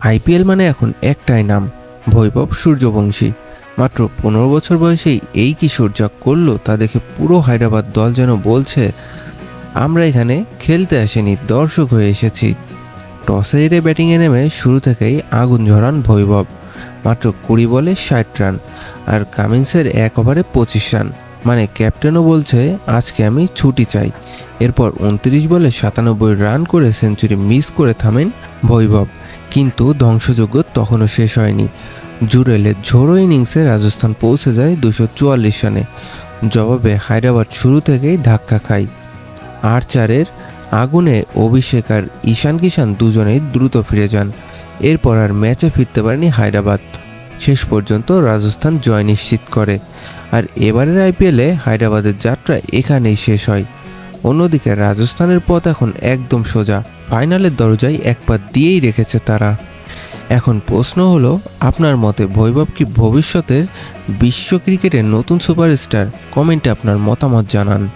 IPL মানে এখন একটাই নাম, বৈভব সূর্যবংশী। মাত্র 15 বছর বয়সেই এই কিশোর যা করলো তা দেখে পুরো হায়দ্রাবাদ দল যেন বলছে, আমরা এখানে খেলতে আসিনি, দর্শক হয়ে এসেছি। টসে হেরে ব্যাটিংয়ে নেমে শুরু থেকেই আগুন ঝরান বৈভব। মাত্র 20 বলে 60 রান, আর কামিন্সের 1 ওভারে 25 রান। মানে ক্যাপ্টেনও বলছে আজকে আমি ছুটি চাই। এরপর 29 বলে 97 রান করে সেঞ্চুরি মিস করে থামেন বৈভব। কিন্তু ধ্বংসযজ্ঞ তখনও শেষ হয়নি। জুরেলের ঝোড়ো ইনিংসে রাজস্থান পৌঁছে যায় 244 রানে। জবাবে হায়দ্রাবাদ শুরু থেকেই ধাক্কা খায়। আর্চারের আগুনে অভিষেক আর ঈশান কিষান দুজনেই দ্রুত ফিরে যান। এরপর আর ম্যাচে ফিরতে পারেনি হায়দ্রাবাদ। শেষ পর্যন্ত রাজস্থান জয় নিশ্চিত করে। আর এবারের আইপিএলে হায়দ্রাবাদের যাত্রা এখানেই শেষ হয়। অন্যদিকে রাজস্থানের পথ এখন একদম সোজা, ফাইনালের দরজায় এক পা দিয়েই রেখেছে তারা। এখন প্রশ্ন হলো, আপনার মতে বৈভব কি ভবিষ্যতের বিশ্ব ক্রিকেটের নতুন সুপারস্টার? কমেন্টে আপনার মতামত জানান।